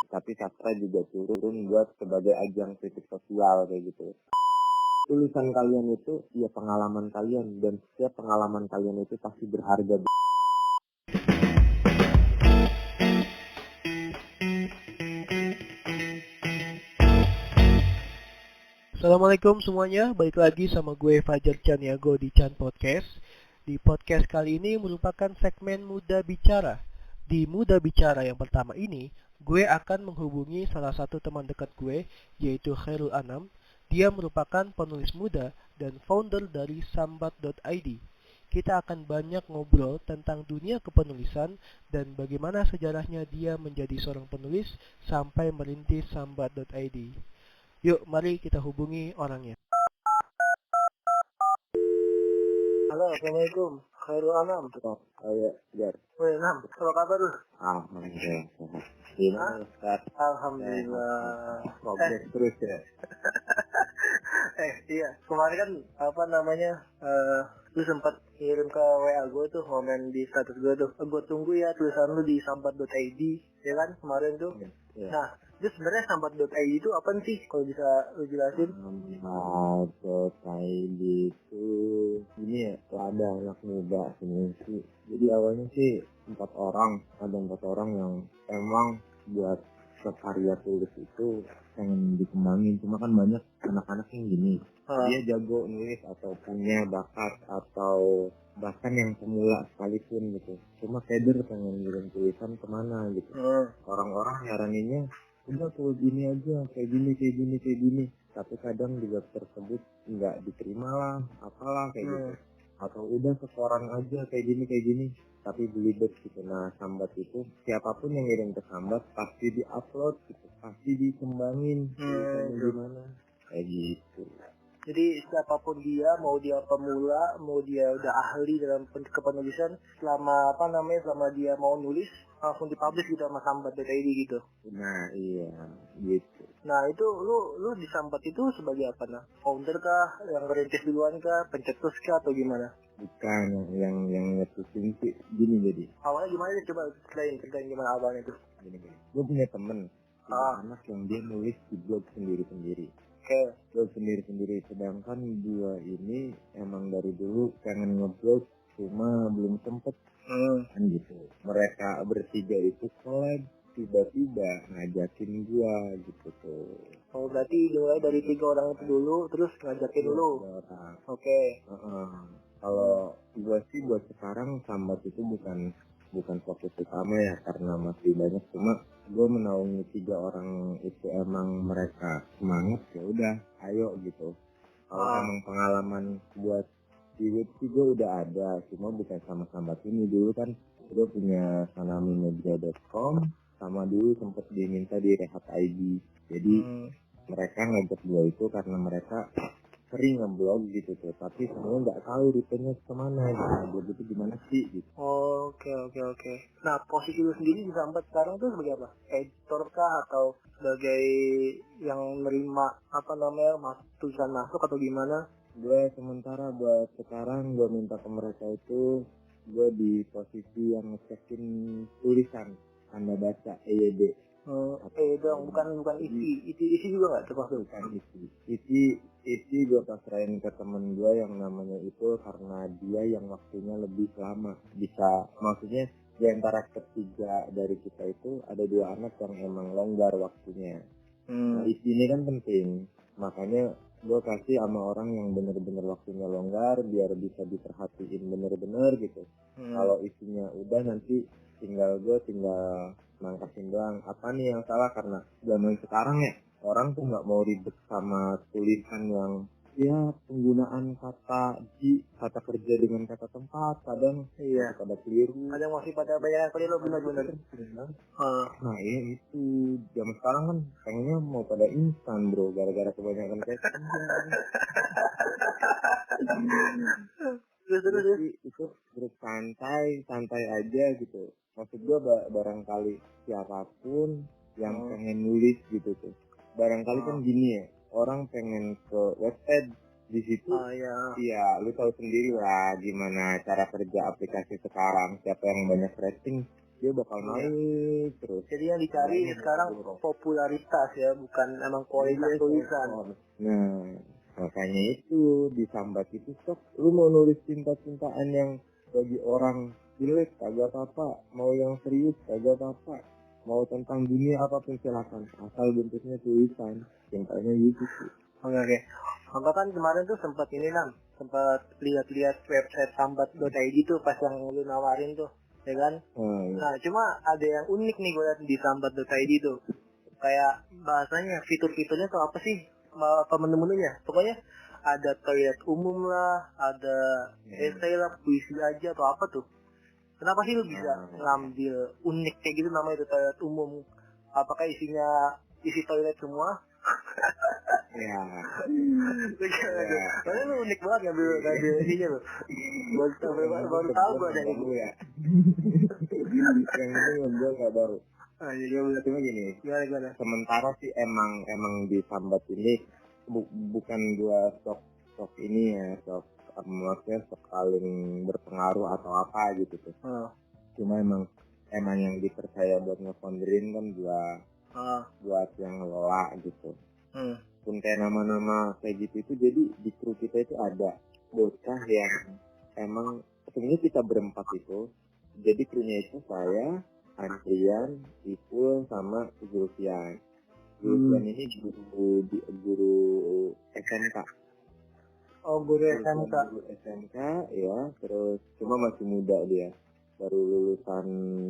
tapi sastra juga turun buat sebagai ajang kritik sosial kayak gitu. Tulisan kalian itu ya pengalaman kalian, dan setiap pengalaman kalian itu pasti berharga. Assalamualaikum semuanya, balik lagi sama gue Fajar Caniago di Chan Podcast. Di podcast kali ini merupakan segmen Muda Bicara. Di Muda Bicara yang pertama ini, gue akan menghubungi salah satu teman dekat gue, yaitu Khairul Anam. Dia merupakan penulis muda dan founder dari sambat.id. Kita akan banyak ngobrol tentang dunia kepenulisan dan bagaimana sejarahnya dia menjadi seorang penulis sampai merintis sambat.id. Yuk, mari kita hubungi orangnya. Halo, Assalamualaikum. Khairul Anam. Kayak biar Woi, Anam, apa kabar lu? alhamdulillah. Gimana Ustaz? Alhamdulillah. Progres terus ya. Iya. Kemarin kan, lu sempat kirim ke WA gue tuh, komen di status gue tuh. Gue tunggu ya tulisan lu di sambat.id, ya kan, kemarin tuh. Ya. Nah, itu sebenarnya sambat.id itu apa sih, kalau bisa lu jelasin? Sambat.id itu ini ya, ada anak muda sini sih. Jadi awalnya sih ada empat orang yang emang buat karya tulis itu pengen dikembangin. Cuma kan banyak anak-anak yang gini, dia jago nulis atau punya bakat atau bahkan yang pemula sekalipun gitu, cuma keder pengen ngirim tulisan kemana gitu. Orang-orang nyaraninnya udah tulis ini aja, kayak gini, tapi kadang juga tersebut nggak diterima lah, apalah kayak gitu. Atau udah seorang aja kayak gini, tapi belibet gitu. Nah, sambat itu siapapun yang ngirim ke sambat pasti diupload gitu, pasti dikembangin gimana kayak gitu. Jadi siapapun dia, mau dia pemula, mau dia udah ahli dalam kepenulisan, selama dia mau nulis, langsung dipublish gitu sama sambat.id gitu. Nah iya gitu. Nah itu lu di sambat itu sebagai apa nah? Founder kah, yang ngerintis duluan kah, pencetus kah, atau gimana? Bukan yang ngetusin sih gini. Jadi awalnya gimana sih, coba ceritain gimana awalnya tuh. Gini. Gue punya temen anak yang dia nulis di blog sendiri. Blog sendiri, sedangkan gue ini emang dari dulu pengen ngeblog cuma belum sempet kan gitu. Mereka bertiga itu collab, tiba-tiba ngajakin gue gitu tuh. Oh, berarti dimulai dari 3 orang itu dulu, terus ngajakin dulu. Oke. Kalau gue sih buat sekarang sambat itu bukan fokus utama ya, karena masih banyak. Cuma gue menaungi 3 orang itu, emang mereka semangat ya udah ayo gitu. Kalau emang pengalaman buat di web sih gue udah ada, cuma bukan sama sambat ini. Dulu kan gue punya sanamimedia.com, sama dulu sempet diminta di Rehat ID. Jadi mereka ngajak gue itu karena mereka sering ngeblog gitu tuh, tapi semua nggak tahu rutenya kemana gitu. Blog itu gimana sih gitu. Oke. Nah, posisi lu sendiri di sambat sekarang tuh sebagai apa? Editor kah, atau sebagai yang nerima tulisan masuk, atau gimana? Gue sementara buat sekarang gue minta ke mereka itu gue di posisi yang ngecekin tulisan, tanda baca EYD. Dong, bukan isi juga nggak termasuk? Bukan isi gue pasrahin ke temen gue yang namanya itu, karena dia yang waktunya lebih lama. Bisa, maksudnya di antara ketiga dari kita itu ada 2 anak yang emang longgar waktunya. Nah, isi ini kan penting, makanya gue kasih sama orang yang bener-bener waktunya longgar biar bisa diperhatiin bener-bener gitu. Kalau isinya udah, nanti tinggal mangkasin doang. Apa nih yang salah? Karena zaman sekarang ya orang tuh nggak mau ribet sama tulisan yang ya penggunaan kata kerja dengan kata tempat, kadang pada keliru, kadang masih pada banyak keliru, benar-benar. Nah ya itu, zaman sekarang kan pengennya mau pada instan bro, gara-gara kebanyakan kayak terus itu grup santai aja gitu. Maksud gue barangkali siapapun yang pengen nulis gitu tuh, barangkali kan gini ya, orang pengen ke website di situ. Iya, lu tahu sendiri lah gimana cara kerja aplikasi sekarang, siapa yang banyak rating dia bakal naik terus. Jadi yang dicari sekarang popularitas ya, bukan emang kualitas tulisan. Nah, makanya itu disambat itu sok. Lu mau nulis cinta-cintaan yang bagi orang jelek kagak apa-apa, mau yang serius kagak apa-apa, mau tentang dunia apapun silakan, asal bentuknya tulisan. Cintanya gitu sih. Oke. Angga kan kemarin tuh sempat lihat-lihat website sambat.id tuh pas yang lu nawarin tuh, ya kan? Iya. Nah, cuma ada yang unik nih gue liat di sambat.id tuh. Kayak bahasanya, fitur-fiturnya tuh apa sih? Apa menu-menunya? Pokoknya ada toilet umum lah, ada essay lah, puisi aja atau apa tuh. Kenapa sih lu bisa ngambil unik kayak gitu namanya itu toilet umum? Apakah isinya isi toilet semua? Ya. Soalnya lu unik banget ngambil isinya lu. Baru tahu gue dari itu. Ya. Yang penting gue nggak baru. Iya, cuma gini. Gimana? Sementara sih emang di sambat ini bukan gua sok ini ya, maksudnya sok paling berpengaruh atau apa gitu tuh. Cuma emang yang dipercaya buat ngefounderin kan buat yang ngelola gitu. Pun kayak nama-nama kayak gitu itu, jadi di kru kita itu ada bocah yang emang sebenarnya kita berempat itu, jadi krunya itu saya, Andrian, Ipul, sama Zulfian. Zulfian ini guru SMK. Oh, guru SMK. Guru SMK ya, terus cuma masih muda dia. Baru lulusan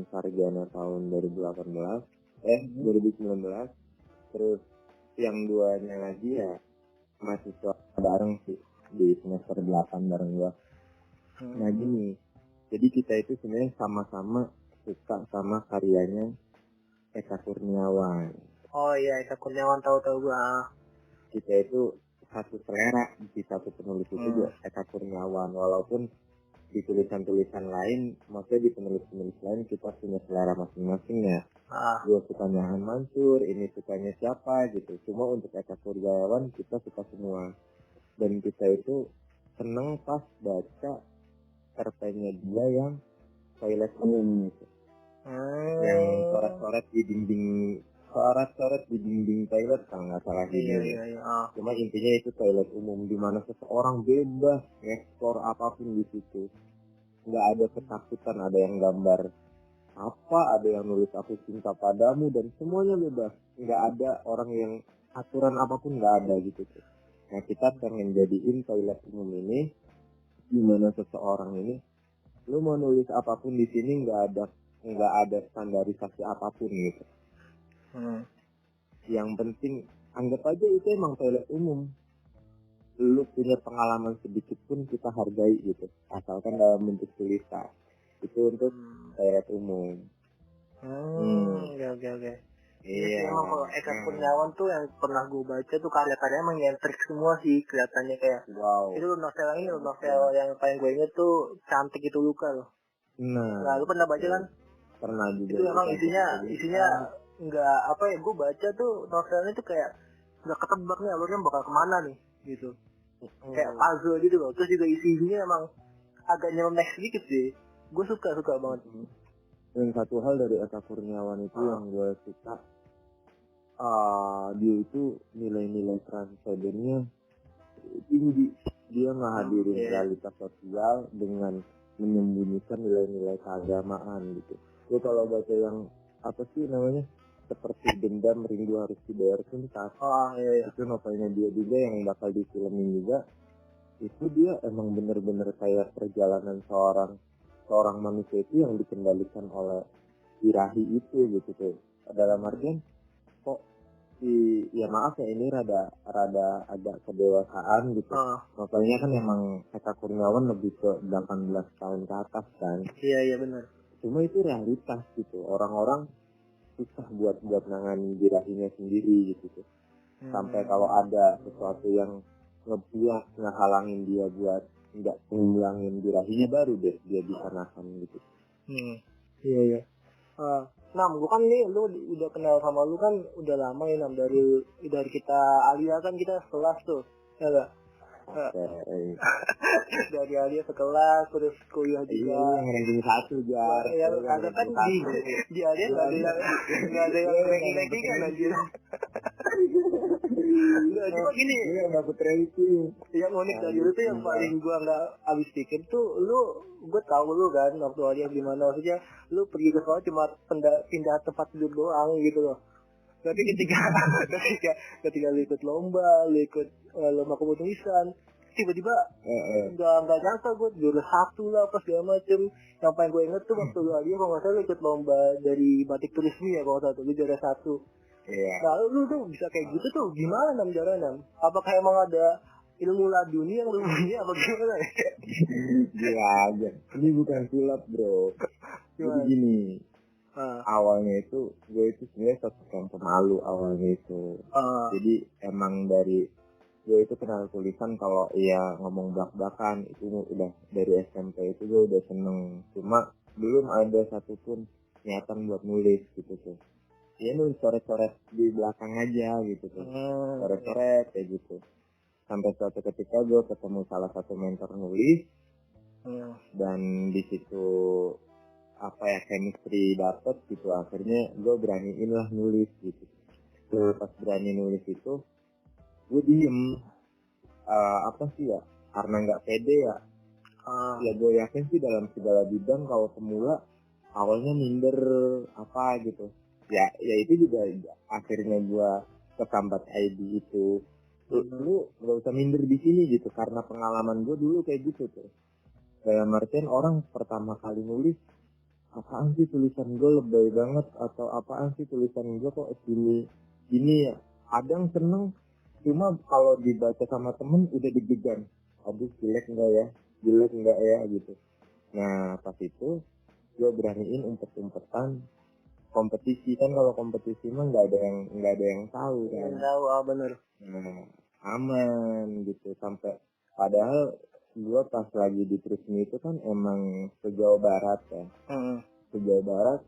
sarjana tahun 2019. Terus yang duanya lagi ya mahasiswa bareng sih di semester 8 bareng gua. Nah gini, jadi kita itu sebenarnya sama-sama suka sama karyanya Eka Kurniawan. Oh iya, Eka Kurniawan, tahu gua. Kita itu satu selera di satu penulis itu juga Eka Kurniawan, walaupun di tulisan-tulisan lain, maksudnya di penulis-penulis lain kita punya selera masing-masing ya. Gue sukanya Han Mansur, ini sukanya siapa gitu. Cuma untuk Eka Kurniawan kita suka semua. Dan kita itu seneng pas baca cerpennya dia yang toilet umum gitu. Yang coret-coret di dinding toilet kalau nggak salah Iya. Cuma intinya itu toilet umum di mana seseorang bebas eksplor apapun di situ. Nggak ada ketakutan, ada yang gambar apa, ada yang nulis aku cinta padamu, dan semuanya bebas. Nggak ada orang yang aturan apapun, nggak ada gitu tuh. Nah kita pengen jadiin toilet umum ini di mana seseorang ini, lu mau nulis apapun di sini nggak ada standarisasi apapun gitu. Yang penting anggap aja itu emang toilet umum. Lu punya pengalaman sedikit pun kita hargai gitu, asalkan dalam bentuk tulisan. Itu untuk toilet umum. Oke. Iya. Emang kalau Eka Kurniawan tuh yang pernah gue baca tuh karya-karyanya emang nyentrik semua sih, kelihatannya kayak. Wow. Itu novel yang paling gue inget tuh Cantik Itu Luka loh. Nah, lu pernah baca kan? Pernah juga. Itu emang isinya nggak apa ya, gue baca tuh novelnya tuh kayak nggak ketebak nih alurnya bakal kemana nih gitu. Kayak puzzle gitu loh. Terus juga isinya emang agak nyeleneh sedikit sih. Gue suka banget. Dan satu hal dari Eka Kurniawan itu yang gue suka, dia itu nilai-nilai transcendennya tinggi. Dia ngehadirin realitas sosial dengan menyembunyikan nilai-nilai keagamaan gitu. Gue kalau baca yang apa sih namanya, Seperti Dendam Rindu Harus Dibayar Tuntas, itu novelnya dia juga yang bakal difilmin juga. Itu dia emang bener-bener kayak perjalanan seorang manusia itu yang dikendalikan oleh birahi itu gitu tuh. Dalam artian kok ya maaf ya, ini rada agak kedewasaan gitu. Novelnya kan emang Eka Kurniawan lebih ke 18 tahun ke atas kan. Iya benar. Cuma itu realitas gitu. Orang-orang susah buat nangani birahinya sendiri gitu tuh. Sampai kalau ada sesuatu yang ngehalangin dia buat nggak ngulangin birahinya, baru deh dia bisa nahan gitu. Iya. Nam, gue kan nih, lu udah kenal sama lu kan udah lama ya Nam, dari kita Alia kan kita sekelas tuh, ya gak? Dari Alia ke kelas terus kuliah juga. Iya, yang ranking 1 Jar. Yang ada kan di Alia nggak ada yang ranking kan anjir. Cuma gini, yang dapet ranking. Yang unik dari lu tuh yang paling gua nggak habis pikir tuh, gue tahu lu kan waktu Alia gimana, maksudnya lu pergi ke sekolah cuma pindah tempat tidur doang gitu loh. Tapi ketika lu ikut lomba, lu ikut lomba kepenulisan, tiba-tiba nggak nyangka gue juara 1 lah pas segala macem. Yang paling gue inget tuh waktu lu Alia kalau nggak salah lu ikut lomba dari batik tulisme ya kalau nggak salah, lu juara 1. Iya. Nah lu tuh bisa kayak gitu tuh gimana Nam? Apakah emang ada ilmu laduni yang lu punya apa gimana ya? Gila aja. Ini bukan sulap bro. Jadi gini. Awalnya itu gue itu sebenarnya satu yang pemalu awalnya itu. Jadi emang dari gue itu kenal tulisan kalau iya ngomong blak-blakan itu udah dari SMP itu gue udah seneng. Cuma belum ada satupun niatan buat nulis gitu tuh. Ya nulis coret-coret di belakang aja gitu tuh. Coret-coret kayak gitu. Sampai suatu ketika gue ketemu salah satu mentor nulis. Dan di situ chemistry dapet gitu, akhirnya gue beraniin lah nulis gitu. Pas berani nulis itu gue diem karena nggak pede ya. Ya gue yakin sih dalam segala bidang kalau pemula awalnya minder gitu ya itu juga akhirnya gue kesambat ID itu. Lu nggak usah minder di sini gitu, karena pengalaman gue dulu kayak gitu tuh. Dalam artian orang pertama kali nulis, apaan sih tulisan gue lebay banget, atau apaan sih tulisan gue kok gini ya. Kadang seneng, cuma kalau dibaca sama temen udah deg-degan, aduh jelek enggak ya gitu. Nah pas itu gue beraniin umpet-umpetan kompetisi, kan kalau kompetisi mah nggak ada yang tahu kan. Tahu bener. Nah aman gitu, sampai padahal gue pas lagi di Trismi itu kan emang se Jawa Barat ya. Se Jawa Barat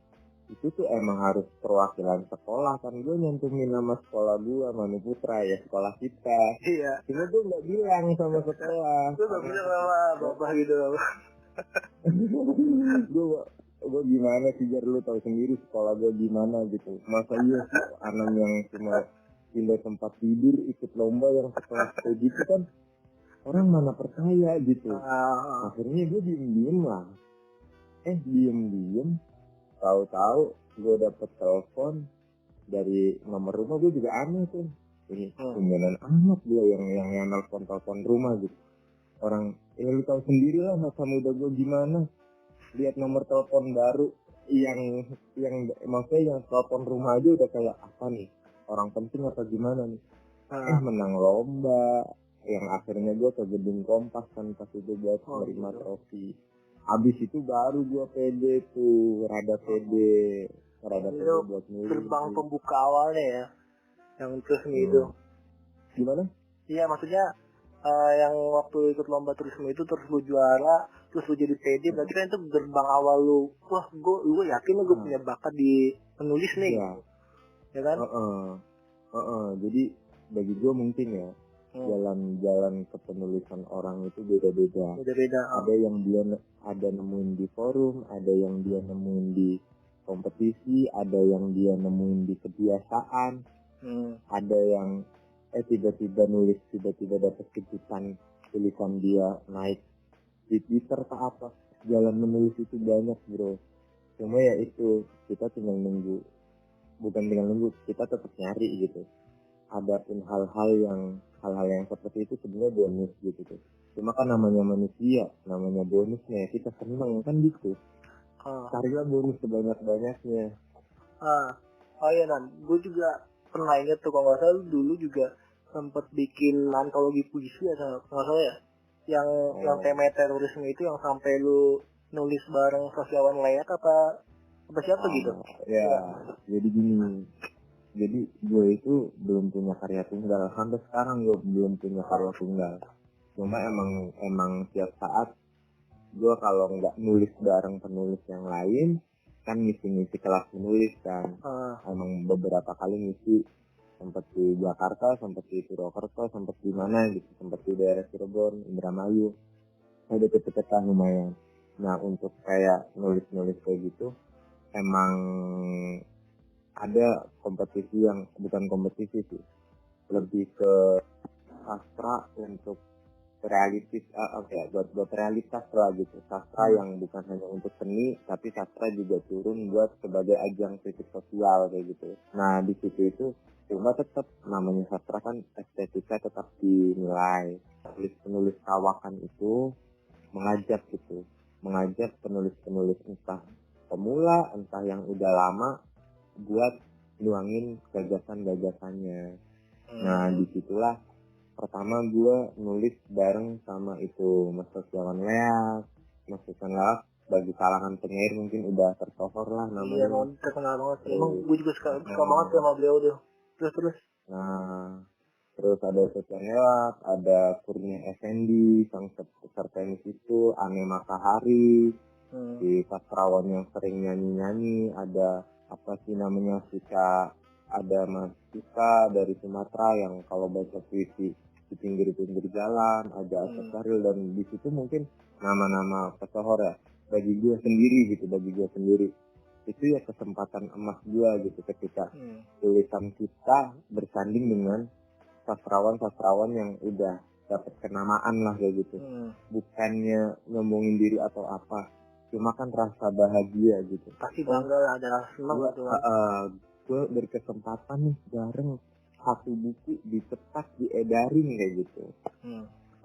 itu tuh emang harus perwakilan sekolah kan. Gue nyantumin nama sekolah gue, Manu Putra ya, sekolah kita. Iya. Cuma gue nggak bilang sama sekolah. Gue nggak bilang sama bapak gitu. gue gimana sih, Jar, lu tahu sendiri sekolah gue gimana gitu. Masa iya sih anak yang cuma pindah tempat tidur ikut lomba yang sekelas kayak gitu kan, orang mana percaya gitu. Akhirnya gue diem lah. Diem tahu-tahu gue dapet telepon dari nomor rumah. Gue juga aneh tuh, ini tumbenan amat gue yang nelpon rumah gitu. Orang lu tahu sendiri lah masa muda gue gimana, lihat nomor telepon baru yang maksudnya yang telepon rumah aja udah kayak apa nih, orang penting apa gimana nih. Menang lomba yang akhirnya gue ke Gedung Kompas kan pas itu buat menerima trofi. Habis itu baru gue pede tuh, rada pede buat nulis. Gerbang pembuka awalnya ya, yang Trisme itu. Gimana? Iya maksudnya yang waktu ikut lomba Trisme itu terus lu juara, terus lu jadi pede, berarti kan itu gerbang awal lu. Wah, gue yakin gue punya bakat di menulis nih. Ya kan? Jadi bagi gue mungkin ya, jalan ke penulisan orang itu beda-beda. Ada yang dia nemuin di forum, ada yang dia nemuin di kompetisi, ada yang dia nemuin di kebiasaan, ada yang tiba-tiba nulis, tiba-tiba dapat kejutan tulisan dia naik di Twitter ke apa. Jalan menulis itu banyak bro. Cuma ya itu, kita tinggal nunggu. Bukan tinggal nunggu, kita tetap nyari gitu. Adapun hal-hal yang seperti itu sebenarnya bonus gitu tuh. Cuma kan namanya manusia, namanya bonusnya kita seneng kan gitu. Carilah bonus sebanyak-banyaknya. Iya Nan, gue juga pernah inget tuh kalau nggak salah dulu juga sempat bikin antologi puisi ya nggak salah ya, yang tema terorisme itu yang sampai lu nulis bareng Sosiawan Layak apa siapa gitu. Jadi gini. Jadi gue itu belum punya karya tunggal, sampai sekarang gue belum punya karya tunggal. Cuma emang tiap saat gue kalau nggak nulis bareng penulis yang lain, kan ngisi kelas menulis kan. Emang beberapa kali ngisi sempat di Jakarta, sempat di Purwokerto, sempat di mana gitu, sempat di daerah Cirebon, Indramayu, saya deket-deketan lumayan. Nah untuk kayak nulis kayak gitu emang ada kompetisi yang bukan kompetisi sih, lebih ke sastra untuk realistis, buat realitas lah gitu, sastra yang bukan hanya untuk seni tapi sastra juga turun buat sebagai ajang kritik sosial kayak gitu. Nah di situ itu cuma tetap namanya sastra kan estetika tetap dinilai. Penulis kawakan itu mengajak penulis-penulis entah pemula entah yang udah lama buat nuangin gagasan-gagasannya. Nah disitulah pertama gue nulis bareng sama itu Mas Sosiawan Leak. Mas Sosiawan Leak bagi kalangan penyair mungkin udah tersohor lah namanya. Iya, terkenal banget. Emang gue juga suka banget sama beliau tuh. Terus. Nah, terus ada Sosiawan Leak, ada Kurnia Effendi, sang sartenis itu, Ane Matahari, si sastrawan yang sering nyanyi-nyanyi, ada apa sih namanya Sika, ada Mas Sika dari Sumatera yang kalau baca puisi di pinggir-pinggir jalan, ada Asep Saril, dan di situ mungkin nama-nama pesohor ya bagi gue sendiri itu ya kesempatan emas gue gitu ketika tulisan kita bersanding dengan sastrawan yang udah dapat kenamaan lah kayak gitu. Bukannya ngomongin diri atau apa, cuma kan rasa bahagia gitu. Pasti bangga lah, ada rasa senang gitu kan. Gue berkesempatan nih bareng satu buku dicetak diedarin kayak gitu.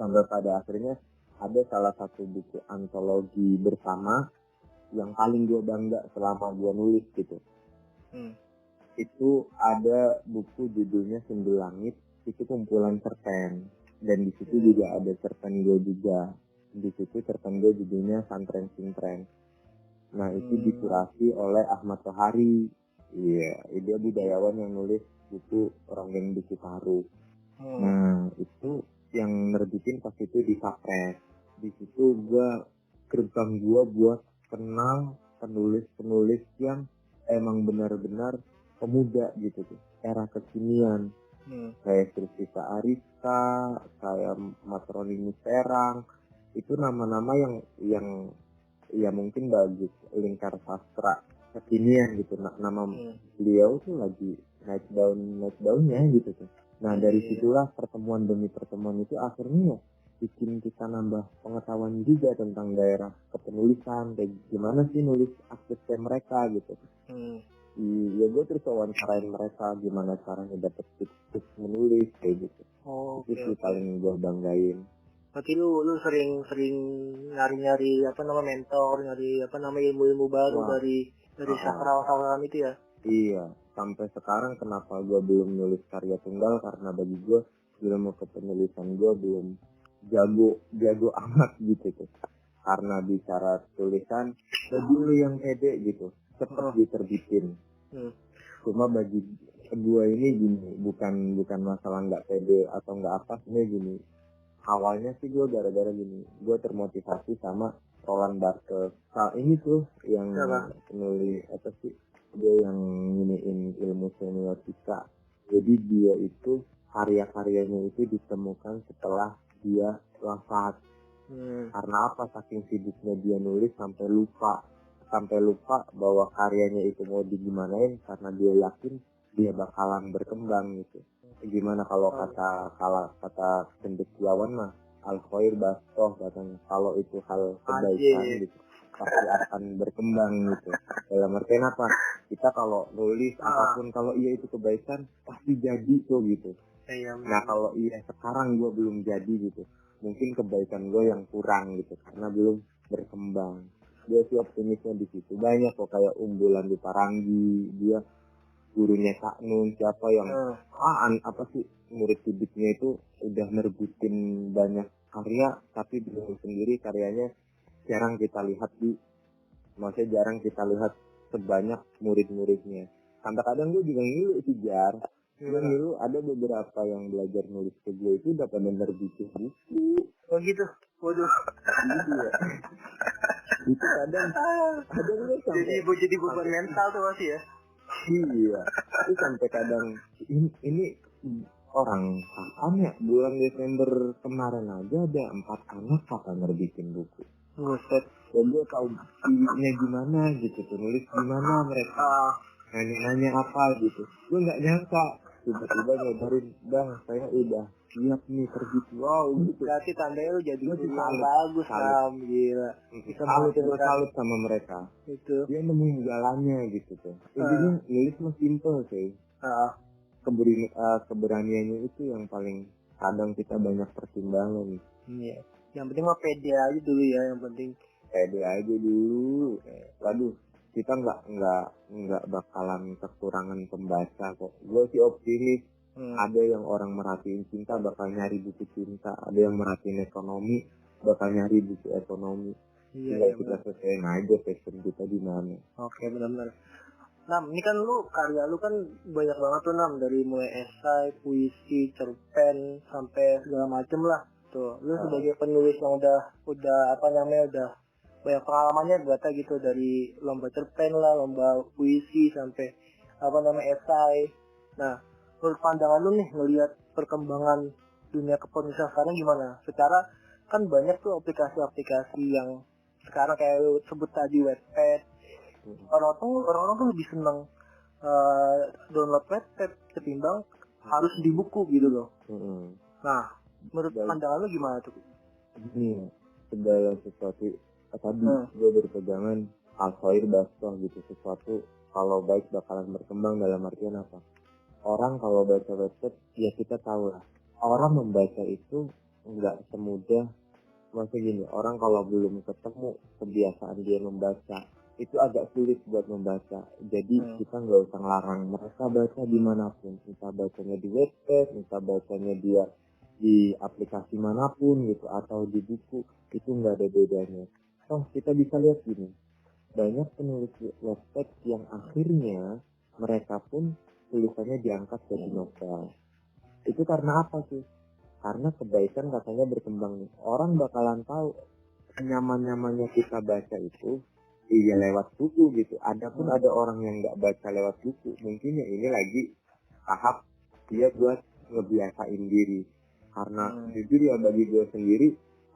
Sampai pada akhirnya ada salah satu buku antologi bersama yang paling gue bangga selama gue nulis gitu. Itu ada buku judulnya Sindu Langit, itu kumpulan cerpen, dan di situ juga ada cerpen gue juga. Di situ cerpen gue judulnya Santren Sintren. Nah itu dikurasi oleh Ahmad Tohari. Iya, dia budayawan yang nulis buku Ronggeng di Citarum. Nah itu yang nerbitin pas itu di Sapres. Di situ gerbang gue buat kenal penulis-penulis yang emang benar-benar pemuda gitu tuh, era kekinian. Kayak Trisisa Ariska, kayak Matroni Serang, itu nama-nama yang ya mungkin bagus lingkar sastra kekinian gitu. Nama beliau tuh lagi naik daunnya gitu tuh. Nah dari situlah pertemuan demi pertemuan itu akhirnya bikin kita nambah pengetahuan juga tentang daerah kepenulisan, kayak gimana sih nulis aksesnya mereka gitu. Ya gue terus wawancarain mereka gimana caranya dapet tips menulis kayak gitu. Itu paling gue banggain. Berarti lu sering nyari mentor, nyari ilmu baru dari sastrawan itu ya? Iya, sampai sekarang kenapa gue belum nulis karya tunggal, karena bagi gue ilmu kepenulisan gue belum jago amat gitu tuh. Karena bicara tulisan dulu yang pede gitu, cepet diterbitin. Cuma bagi gue ini gini, bukan masalah nggak pede atau nggak apa, sebenarnya gini. Awalnya sih gue gara-gara gini, gue termotivasi sama Roland Barthes. Ini tuh yang penulis apa sih? Dia yang nginiin ilmu semiotika. Jadi dia itu karya-karyanya itu ditemukan setelah dia wafat. Karena apa? Saking sibuknya dia nulis sampai lupa bahwa karyanya itu mau digimanain, karena dia yakin dia bakalan berkembang gitu. Gimana kalau kata cendekiawan mah al khair bastoh, katanya kalau itu hal kebaikan gitu pasti akan berkembang gitu. Dalam artian apa? Kita kalau nulis apapun, kalau iya itu kebaikan pasti jadi tuh gitu. Nah kalau iya sekarang gue belum jadi gitu, mungkin kebaikan gue yang kurang gitu karena belum berkembang. Dia sih optimisnya di situ. Banyak kok kayak Umbulan di Paranggi, dia gurunya Kak Nun, siapa yang murid didiknya itu udah nerbitin banyak karya, tapi beliau sendiri karyanya jarang kita lihat sebanyak murid-muridnya. Sampai kadang gue juga ngilu sih ada beberapa yang belajar nulis ke gue itu udah pada nerbitin buku. Oh gitu, waduh. Iya. Itu kadang gue sampai jadi beban mental tuh masih ya. Iya, itu sampai kadang ini orang kapan ya, bulan Desember kemarin aja ada 4 anak kakak nerbitin buku. Buset. Dan gue tahu ibunya gimana gitu tuh, nulis gimana mereka, nanya apa gitu. Gue nggak nyangka tiba-tiba nyobarin, bang saya udah siap nih terbit. Wow gitu. Berarti tandanya lu jadi Gue sih salut. bagus Nam, gila. Bisa Gue salut sama mereka. Itu. Dia nemuin jalannya gitu tuh. Intinya nulis mah simple sih. Keberaniannya itu yang paling kadang kita banyak pertimbangan. Iya. Yang penting mah pede aja dulu ya, yang penting pede aja dulu. Waduh, kita nggak bakalan kekurangan pembaca kok. Gue sih optimis. Ada yang orang merhatiin cinta bakal nyari buku cinta, ada yang merhatiin ekonomi bakal nyari buku ekonomi. Iya, kita sesuaiin aja passion kita di mana. Oke, benar-benar. Nam, ini kan lu karya lu kan banyak banget tuh Nam, dari mulai esai, puisi, cerpen sampai segala macem lah. Tuh, lu sebagai penulis yang udah apa namanya, udah banyak pengalamannya berarti gitu, dari lomba cerpen lah, lomba puisi sampai apa namanya esai. Nah, menurut pandangan lu nih ngelihat perkembangan dunia kepenulisan sekarang gimana? Secara kan banyak tuh aplikasi-aplikasi yang sekarang kayak lu sebut tadi, Wattpad. Orang-orang tuh lebih senang download Wattpad ketimbang harus di buku gitu loh. Nah, menurut pandangan lu gimana tuh? Ini segala sesuatu tadi gue berpegangan al-khair basah gitu, sesuatu kalau baik bakalan berkembang. Dalam artian apa? Orang kalau baca Wattpad ya kita tahu lah, orang membaca itu nggak semudah, maksudnya gini, orang kalau belum ketemu kebiasaan dia membaca itu agak sulit buat membaca. Jadi kita nggak usah ngelarang mereka baca dimanapun, entah bacanya di Wattpad, entah bacanya dia di aplikasi manapun gitu, atau di buku, itu nggak ada bedanya. Kita bisa lihat gini, banyak penulis Wattpad yang akhirnya mereka pun tulisannya diangkat jadi novel. Itu karena apa sih? Karena kebaikan katanya berkembang nih. Orang bakalan tahu nyaman-nyamannya kita baca itu iya lewat buku gitu. Adapun ada orang yang nggak baca lewat buku, mungkin ya ini lagi tahap dia buat ngebiasain diri. Karena jujur ya bagi gue sendiri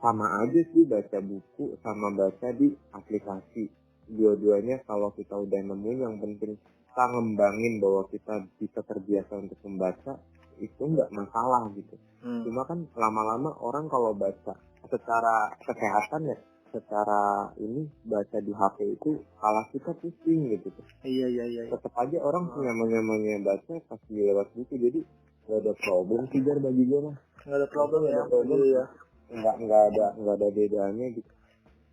sama aja sih baca buku sama baca di aplikasi. Dua-duanya kalau kita udah nemuin, yang penting kita ngembangin bahwa kita bisa terbiasa untuk membaca, itu nggak masalah gitu. Cuma kan lama-lama orang kalau baca secara kesehatan ya, secara ini baca di HP itu kalah kita pusing gitu. Iya. Tetap aja orang nyaman-nyamannya baca pasti lewat buku, jadi nggak ada problem sih bagi gue mah. Nggak ada problem ya. Nggak ada bedanya gitu.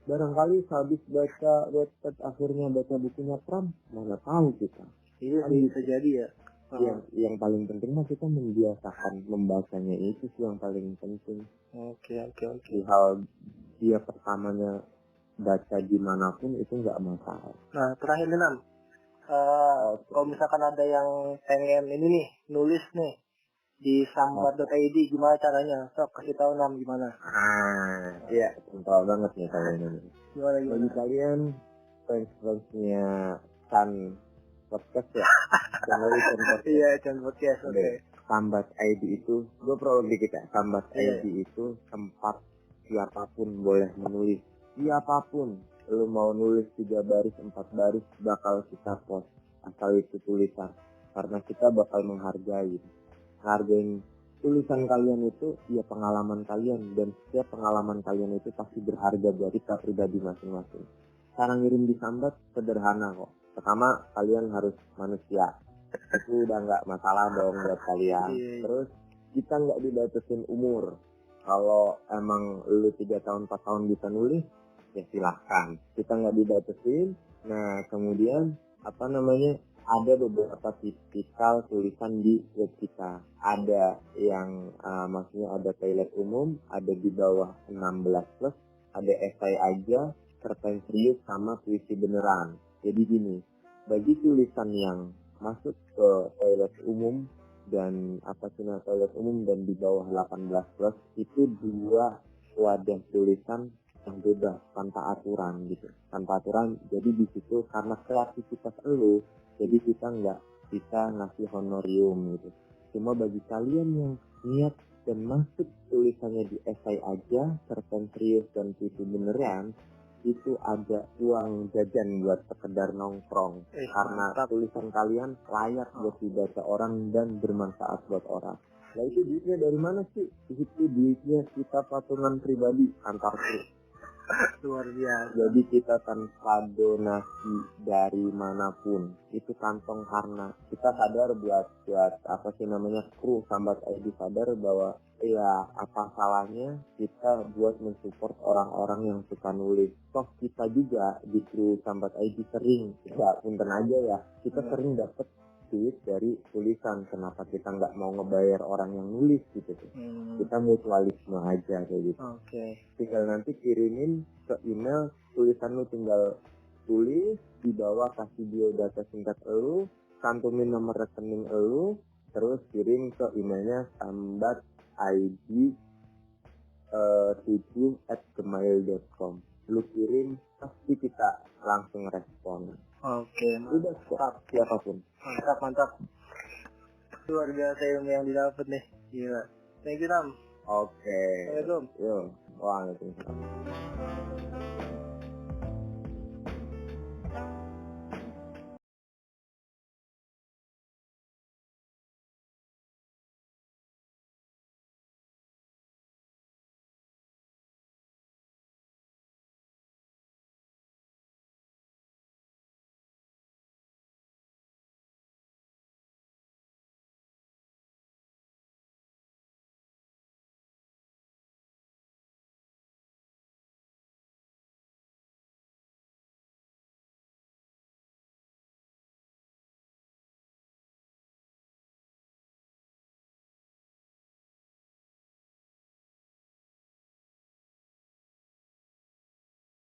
Barangkali habis baca Wattpad akhirnya baca bukunya Pram, mana tahu kita. Iya sih, bisa jadi ya. Yang paling penting mah kita membiasakan membacanya, itu sih yang paling penting. Oke. Di hal dia pertamanya baca dimanapun itu nggak masalah. Nah, terakhir nih Nam, kalau misalkan ada yang pengen ini nih, nulis nih di sambat.id, gimana caranya? Sok kasih tahu Nam gimana. Iya, simpel banget nih kalau ini. Gimana? Bagi kalian fans-fansnya Chan Podcast ya, Iya, Chan Podcast. Oke. Sambat ID itu, gue prolog dikit ya. Sambat ID itu tempat siapapun boleh menulis, siapapun. Lu mau nulis 3 baris 4 baris bakal kita post, asal itu tulisan, karena kita bakal menghargain tulisan kalian itu ya pengalaman kalian, dan setiap pengalaman kalian itu pasti berharga buat kita pribadi masing-masing. Cara ngirim di Sambat sederhana kok. Pertama, kalian harus manusia, itu udah nggak masalah dong buat kalian. Terus kita nggak dibatasin umur. Kalau emang lu 3 tahun 4 tahun bisa nulis ya silahkan, kita nggak dibatasin. Nah kemudian ada beberapa tipikal tulisan di web kita. Ada yang maksudnya ada toilet umum, ada di bawah 16+, ada esai aja, cerpen serius, sama puisi beneran. Jadi gini, bagi tulisan yang masuk ke toilet umum dan toilet umum dan di bawah 18+, itu 2 wadah tulisan yang bebas tanpa aturan gitu. Tanpa aturan, jadi di situ karena kreativitas lu, jadi kita nggak kita ngasih honorium gitu. Cuma bagi kalian yang niat dan masuk tulisannya di esai aja, cerpen serius dan puisi beneran, itu ada uang jajan buat sekedar nongkrong. Karena mantap. tulisan kalian layak buat dibaca orang dan bermanfaat buat orang. Nah itu duitnya dari mana sih? Itu duitnya kita patungan pribadi antar kru. Luar biasa. Jadi kita tanpa donasi dari manapun, itu kantong karena kita sadar buat apa sih namanya, kru Sambat ID sadar bahwa ya apa salahnya kita buat mensupport orang-orang yang suka nulis. Toh kita juga di kru Sambat ID sering, ya punten aja ya, kita sering dapet duit dari tulisan. Kenapa kita nggak mau ngebayar orang yang nulis gitu tuh? Kita mutualisme aja kayak gitu. Tinggal nanti kirimin ke email, tulisan lu tinggal tulis di bawah, kasih biodata singkat lu, cantumin nomor rekening lu, terus kirim ke emailnya sambatid7@gmail.com. Lu kirim, pasti kita langsung respon. Udah siap siapapun. Mantap. Luar biasa ilmu yang didapat nih. Gila. Thank you, Tam. Oke. Assalamualaikum. Yo, waalaikumsalam.